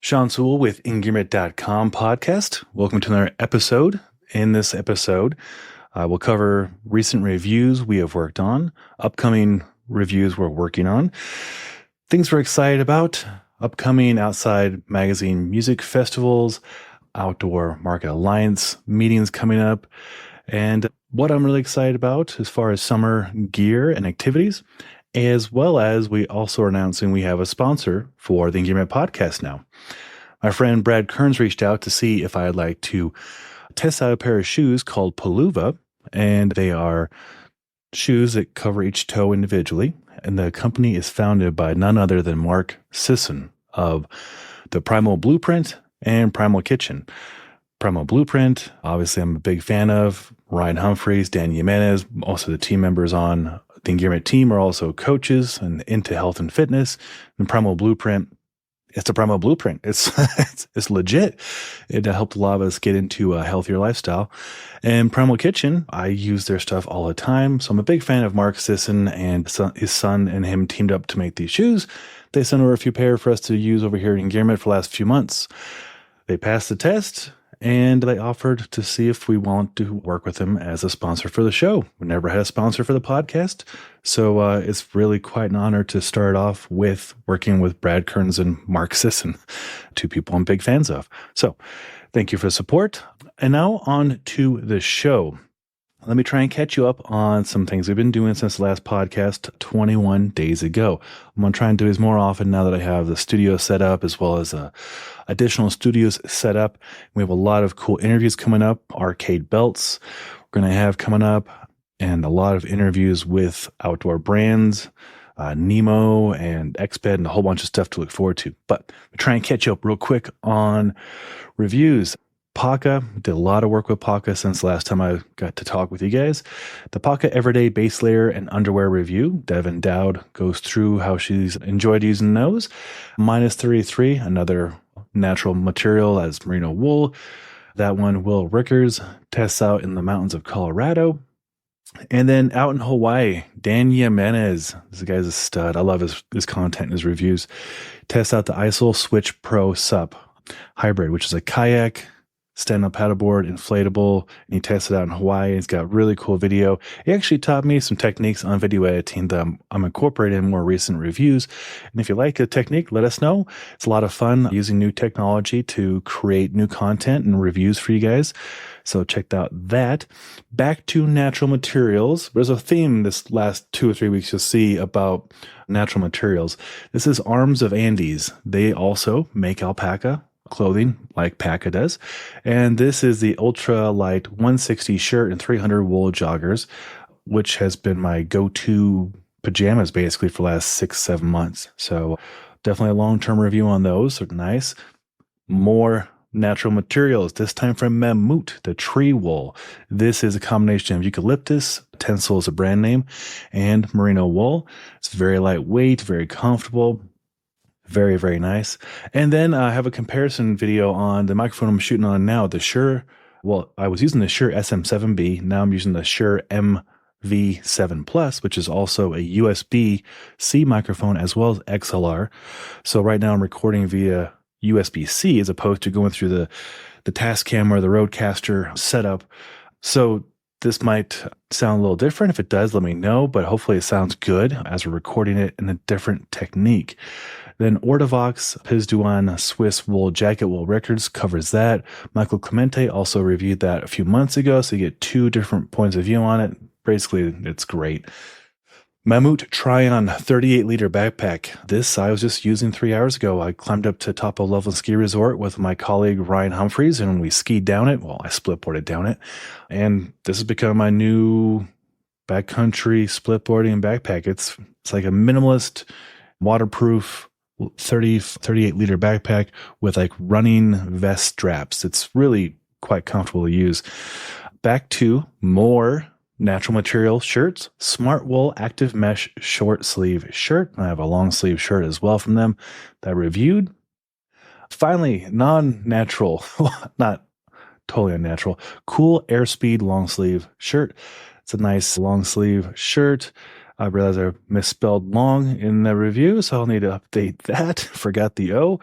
Sean Sewell with Engearment.com podcast. Welcome to another episode. In this episode, we'll cover recent reviews we have worked on, upcoming reviews we're working on, things we're excited about, upcoming outside magazine music festivals, outdoor market alliance meetings coming up, and what I'm really excited about as far as summer gear and activities, as well as we also are announcing we have a sponsor for the Engearment podcast now. My friend Brad Kearns reached out to see if I'd like to test out a pair of shoes called Paluva, and they are shoes that cover each toe individually, and the company is founded by none other than Mark Sisson of the Primal Blueprint and Primal Kitchen. Primal Blueprint, obviously I'm a big fan of. Ryan Humphreys, Dan Jimenez, also the team members on the Engearment team are also coaches and into health and fitness. And Primal Blueprint, it's a Primal Blueprint. It's legit. It helped a lot of us get into a healthier lifestyle. And Primal Kitchen, I use their stuff all the time. So I'm a big fan of Mark Sisson, and his son and him teamed up to make these shoes. They sent over a few pair for us to use over here at Engearment for the last few months. They passed the test, and they offered to see if we want to work with them as a sponsor for the show. We never had a sponsor for the podcast, so it's really quite an honor to start off with working with Brad Kearns and Mark Sisson, two people I'm big fans of. So thank you for the support. And now on to the show. Let me try and catch you up on some things we've been doing since the last podcast 21 days ago. I'm going to try and do this more often now that I have the studio set up as well as additional studios set up. We have a lot of cool interviews coming up, arcade belts we're going to have coming up, and a lot of interviews with outdoor brands, Nemo and Exped, and a whole bunch of stuff to look forward to. But we'll try and catch you up real quick on reviews. PAKA, did a lot of work with PAKA since last time I got to talk with you guys. The Paca Everyday Base Layer and Underwear Review. Devin Dowd goes through how she's enjoyed using those. Minus 33, another natural material as merino wool. That one Will Rickers tests out in the mountains of Colorado. And then out in Hawaii, Dan Jimenez, this guy's a stud. I love his content and his reviews. Tests out the ISIL Switch Pro SUP Hybrid, which is a kayak, stand-up paddleboard, inflatable, and he tested it out in Hawaii. He's got really cool video. He actually taught me some techniques on video editing that I'm incorporating in more recent reviews. And if you like the technique, let us know. It's a lot of fun using new technology to create new content and reviews for you guys. So check out that. Back to natural materials. There's a theme this last 2 or 3 weeks you'll see about natural materials. This is Arms of Andes. They also make alpaca clothing like PAKA does. And this is the ultra light 160 shirt and 300 wool joggers, which has been my go-to pajamas basically for the last 6-7 months. So definitely a long-term review on those. They're nice. More natural materials, this time from Mammut, the tree wool. This is a combination of eucalyptus, Tencel is a brand name, and merino wool. It's very lightweight, very comfortable. Very, very nice. And then I have a comparison video on the microphone I'm shooting on now, the Shure. Well, I was using the Shure SM7B. Now I'm using the Shure MV7 Plus, which is also a USB-C microphone as well as XLR. So right now I'm recording via USB-C as opposed to going through the Tascam or the Rodecaster setup. So this might sound a little different. If it does, let me know, but hopefully it sounds good as we're recording it in a different technique. Then Ortavox Pizduan Swiss Wool Jacket Wool Records covers that. Michael Clemente also reviewed that a few months ago, so you get 2 different points of view on it. Basically, it's great. Mammut Trion 38-liter backpack. This I was just using 3 hours ago. I climbed up to Topo Level Ski Resort with my colleague Ryan Humphreys, and we skied down it. Well, I splitboarded down it. And this has become my new backcountry splitboarding backpack. It's like a minimalist, waterproof 38-liter backpack with like running vest straps. It's really quite comfortable to use. Back to more natural material shirts, Smart Wool Active Mesh short sleeve shirt. I have a long sleeve shirt as well from them that I reviewed. Finally, non-natural, not totally unnatural, Cool Airspeed long sleeve shirt. It's a nice long sleeve shirt. I realized I misspelled long in the review, so I'll need to update that. Forgot the O.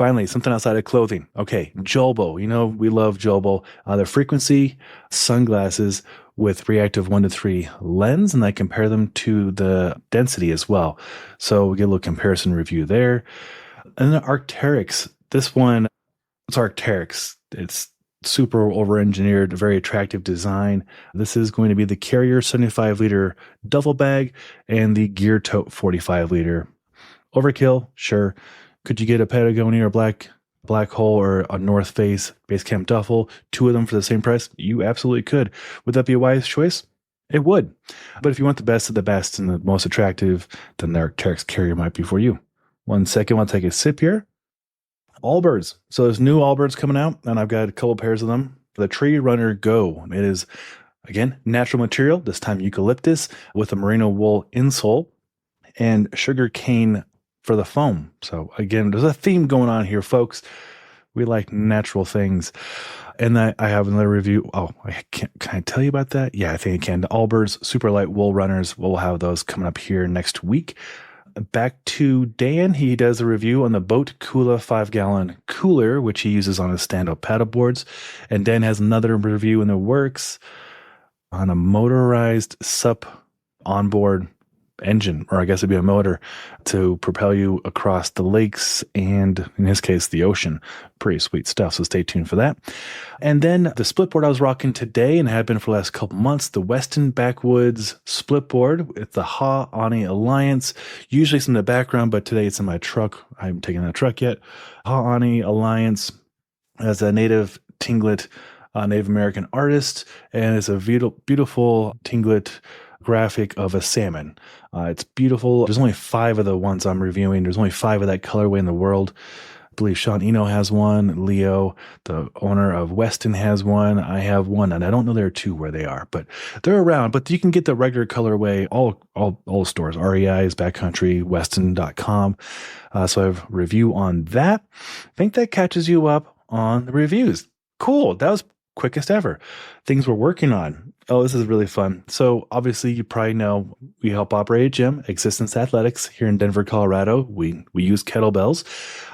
Finally, something outside of clothing. Okay, Jolbo. You know, we love Jolbo. The frequency sunglasses with reactive 1:3 lens, and I compare them to the density as well. So we get a little comparison review there. And then Arcteryx. This one, it's Arcteryx. It's super over-engineered, very attractive design. This is going to be the Carrier 75-liter duffel bag and the Gear Tote 45-liter. Overkill, sure. Could you get a Patagonia or Black Hole or a North Face Base Camp duffel, two of them for the same price? You absolutely could. Would that be a wise choice? It would. But if you want the best of the best and the most attractive, then the Arcteryx Carrier might be for you. 1 second, I'll take a sip here. Allbirds. So there's new Allbirds coming out, and I've got a couple pairs of them. The Tree Runner Go. It is, again, natural material, this time eucalyptus, with a merino wool insole and sugar cane for the foam. So again, there's a theme going on here, folks. We like natural things. And I have another review. Oh, can I tell you about that? Yeah, I think I can. The Allbirds super light wool runners. We'll have those coming up here next week. Back to Dan. He does a review on the BOTE 5-gallon cooler, which he uses on his stand-up paddle boards. And Dan has another review in the works on a motorized SUP onboard engine, or I guess it'd be a motor to propel you across the lakes and, in his case, the ocean. Pretty sweet stuff, so stay tuned for that. And then the Splitboard I was rocking today and have been for the last couple months, the Weston Backwoods Splitboard. It's the Ha-Ani Alliance. Usually it's in the background, but today it's in my truck. I haven't taken that truck yet. Ha-Ani Alliance as a native Tlingit Native American artist, and it's a beautiful Tlingit graphic of a salmon. It's beautiful. There's only 5 of the ones I'm reviewing. There's only 5 of that colorway in the world. I believe Sean Eno has one. Leo, the owner of Weston, has one. I have one, and I don't know there are 2 where they are, but they're around. But you can get the regular colorway, all stores, REI's, Backcountry, Weston.com. So I have a review on that. I think that catches you up on the reviews. Cool. That was quickest ever. Things we're working on. Oh, this is really fun. So obviously you probably know we help operate a gym, Existence Athletics, here in Denver, Colorado. We use kettlebells.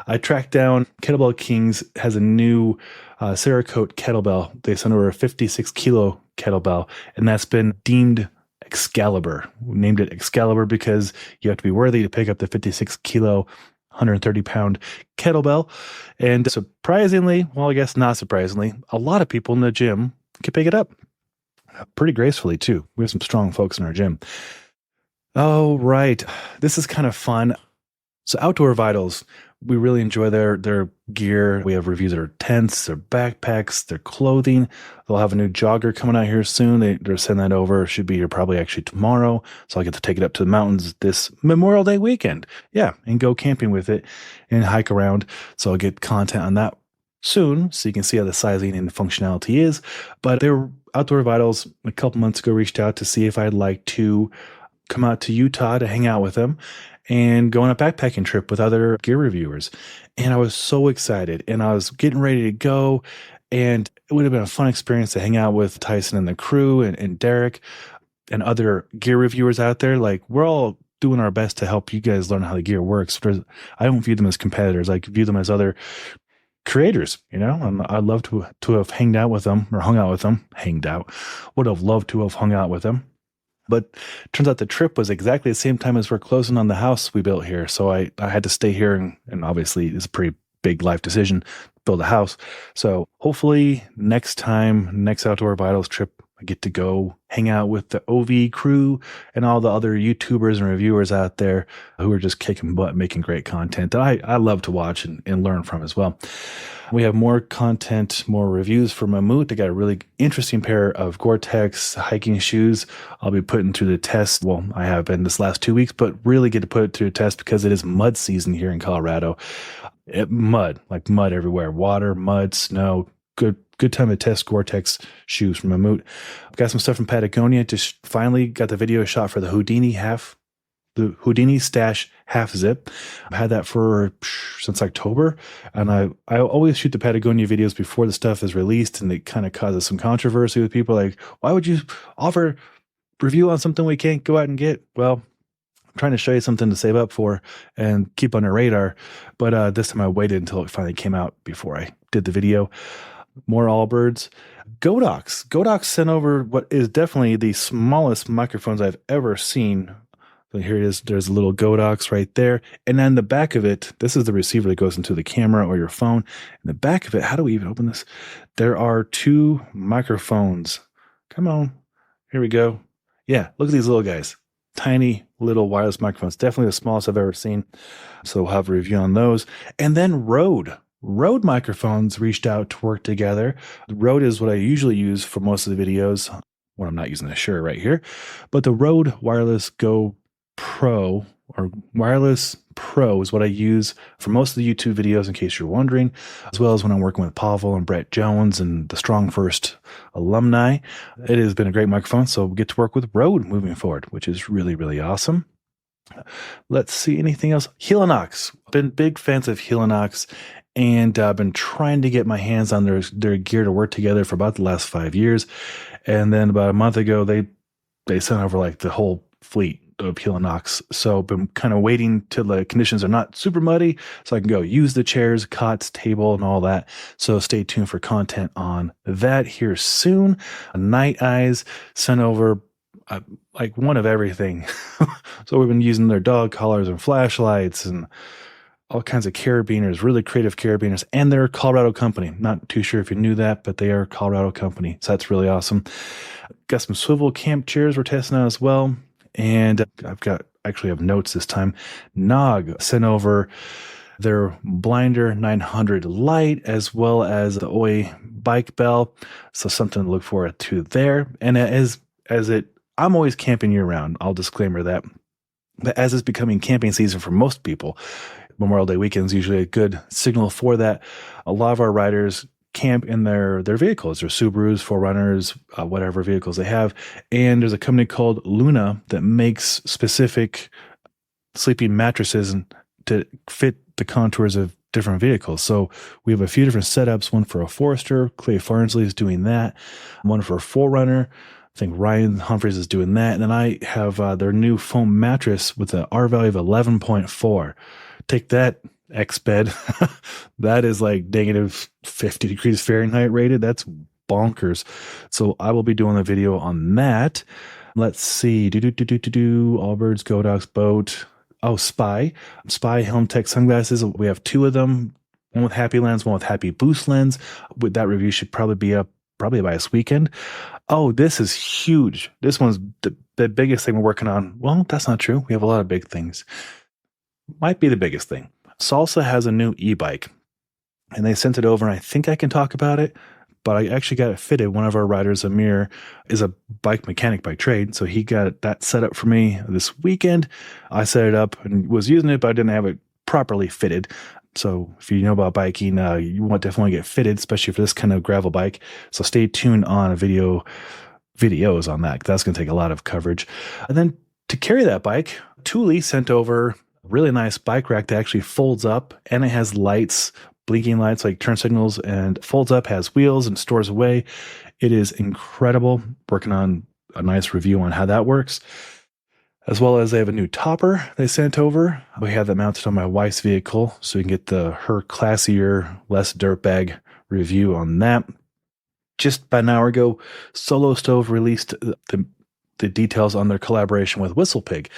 I tracked down Kettlebell Kings has a new cerakote kettlebell. They sent over a 56 kilo kettlebell, and that's been deemed Excalibur. We named it Excalibur because you have to be worthy to pick up the 56 kilo 130-pound kettlebell. And surprisingly, well, I guess not surprisingly, a lot of people in the gym can pick it up pretty gracefully, too. We have some strong folks in our gym. Oh, right. This is kind of fun. So Outdoor Vitals, we really enjoy their gear. We have reviews of their tents, their backpacks, their clothing. They'll have a new jogger coming out here soon. They're sending that over. It should be here probably actually tomorrow. So I'll get to take it up to the mountains this Memorial Day weekend. Yeah, and go camping with it and hike around. So I'll get content on that soon so you can see how the sizing and functionality is. But their Outdoor Vitals a couple months ago reached out to see if I'd like to come out to Utah to hang out with them and go on a backpacking trip with other gear reviewers. And I was so excited, and I was getting ready to go, and it would have been a fun experience to hang out with Tyson and the crew and Derek and other gear reviewers out there. Like, we're all doing our best to help you guys learn how the gear works. I don't view them as competitors. I view them as other creators, you know, and I'd love to have hanged out with them or hung out with them. Would have loved to have hung out with them. But turns out the trip was exactly the same time as we're closing on the house we built here. So I had to stay here, and obviously it's a pretty big life decision, build a house. So hopefully next Outdoor Vitals trip, I get to go hang out with the OV crew and all the other YouTubers and reviewers out there who are just kicking butt, making great content that I love to watch and learn from as well. We have more content, more reviews for Mammut. I got a really interesting pair of Gore-Tex hiking shoes I'll be putting through the test. Well, I have been this last 2 weeks, but really get to put it through the test because it is mud season here in Colorado. Mud everywhere. Water, mud, snow. Good time to test Gore-Tex shoes from Mammut. I've got some stuff from Patagonia. Just finally got the video shot for the Houdini Stash half zip. I've had that since October, and I always shoot the Patagonia videos before the stuff is released, and it kind of causes some controversy with people like, why would you offer review on something we can't go out and get? Well, trying to show you something to save up for and keep on your radar. But this time I waited until it finally came out before I did the video. More Allbirds. GoDox sent over what is definitely the smallest microphones I've ever seen. So here it is. There's a little GoDox right there. And then the back of it, this is the receiver that goes into the camera or your phone. In the back of it, how do we even open this? There are 2 microphones. Come on. Here we go. Yeah, look at these little guys. Tiny little wireless microphones. Definitely the smallest I've ever seen. So we'll have a review on those. And then Rode microphones reached out to work together. Rode is what I usually use for most of the videos when I'm not using the Shure right here. But the Rode Wireless Go Pro or Wireless Pro is what I use for most of the YouTube videos, in case you're wondering, as well as when I'm working with Pavel and Brett Jones and the Strong First alumni. It has been a great microphone, so we get to work with Rode moving forward, which is really, really awesome. Let's see, anything else? Helinox. Been big fans of Helinox, and I've been trying to get my hands on their gear to work together for about the last 5 years. And then about a month ago, they sent over like the whole fleet of Helinox. So I've been kind of waiting till the conditions are not super muddy so I can go use the chairs, cots, table, and all that. So stay tuned for content on that here soon. Night Eyes sent over like one of everything. So we've been using their dog collars and flashlights and all kinds of carabiners, really creative carabiners, and they're a Colorado company. Not too sure if you knew that, but they are a Colorado company. So that's really awesome. Got some swivel camp chairs we're testing out as well. And I have notes this time. Knog sent over their Blinder 900 Lite as well as the OI bike bell. So something to look forward to there. And I'm always camping year round. I'll disclaimer that. But as it's becoming camping season for most people, Memorial Day weekend is usually a good signal for that. A lot of our riders camp in their vehicles, their Subarus, 4Runners, whatever vehicles they have. And there's a company called Luna that makes specific sleeping mattresses to fit the contours of different vehicles. So we have a few different setups, one for a Forester, Clay Farnsley is doing that, one for a 4Runner. I think Ryan Humphreys is doing that. And then I have their new foam mattress with an R value of 11.4. Take that, Exped. That is like negative 50 degrees Fahrenheit rated. That's bonkers. So I will be doing a video on that. Let's see. Allbirds, GoDox, BOTE. Oh, Spy Helm Tech sunglasses. We have 2 of them. One with Happy Lens, one with Happy Boost Lens. With that review should probably be up probably by this weekend. Oh, this is huge. This one's the biggest thing we're working on. Well, that's not true. We have a lot of big things. Might be the biggest thing. Salsa has a new e-bike, and they sent it over, and I think I can talk about it, but I actually got it fitted. One of our riders, Amir, is a bike mechanic by trade, so he got that set up for me this weekend. I set it up and was using it, but I didn't have it properly fitted. So if you know about biking, you want to definitely get fitted, especially for this kind of gravel bike. So stay tuned on videos on that. That's going to take a lot of coverage. And then to carry that bike, Thule sent over really nice bike rack that actually folds up, and it has lights, blinking lights like turn signals, and folds up, has wheels and stores away. It is incredible. Working on a nice review on how that works. As well as they have a new topper they sent over. We have that mounted on my wife's vehicle, so you can get her classier, less dirtbag review on that. Just about an hour ago, Solo Stove released the details on their collaboration with WhistlePig.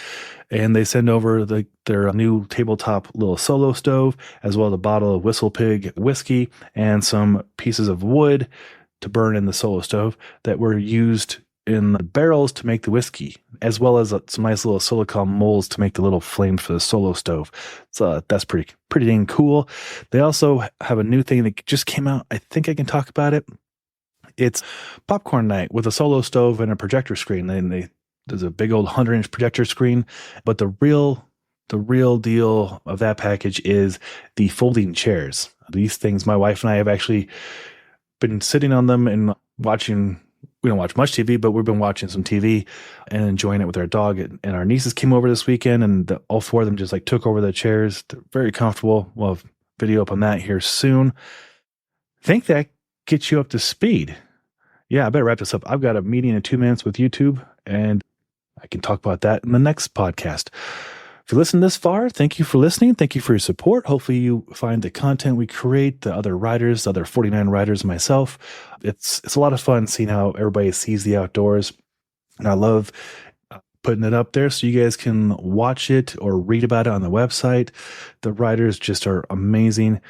And they send over their new tabletop little Solo Stove, as well as a bottle of WhistlePig whiskey and some pieces of wood to burn in the Solo Stove that were used in the barrels to make the whiskey, as well as some nice little silicone molds to make the little flames for the Solo Stove. So that's pretty dang cool. They also have a new thing that just came out. I think I can talk about it. It's popcorn night with a Solo Stove and a projector screen. There's a big old 100-inch projector screen, but the real deal of that package is the folding chairs. These things, my wife and I have actually been sitting on them and watching. We don't watch much TV, but we've been watching some TV and enjoying it with our dog. And our nieces came over this weekend, and all 4 of them just like took over the chairs. They're very comfortable. We'll have video up on that here soon. I think that gets you up to speed. Yeah, I better wrap this up. I've got a meeting in 2 minutes with YouTube, and I can talk about that in the next podcast. If you listened this far, thank you for listening. Thank you for your support. Hopefully you find the content we create, the other riders, the other 49 riders, myself. It's a lot of fun seeing how everybody sees the outdoors. And I love putting it up there so you guys can watch it or read about it on the website. The riders just are amazing.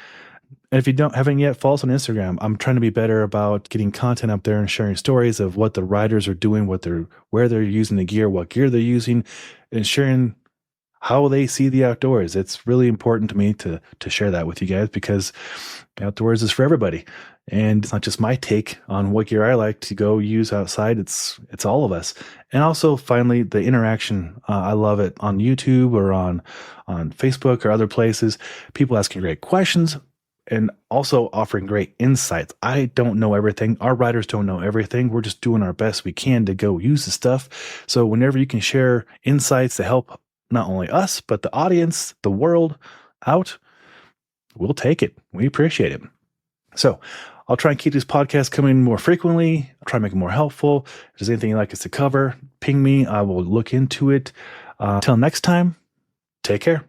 And if you haven't yet, follow us on Instagram. I'm trying to be better about getting content up there and sharing stories of what the riders are doing, where they're using the gear, what gear they're using, and sharing how they see the outdoors. It's really important to me to share that with you guys, because the outdoors is for everybody. And it's not just my take on what gear I like to go use outside. It's all of us. And also, finally, the interaction. I love it on YouTube or on Facebook or other places. People asking great questions and also offering great insights. I don't know everything. Our riders don't know everything. We're just doing our best we can to go use the stuff. So whenever you can share insights to help not only us, but the audience, the world out, we'll take it. We appreciate it. So I'll try and keep these podcasts coming more frequently. I'll try and make it more helpful. If there's anything you'd like us to cover, ping me. I will look into it. Until next time, take care.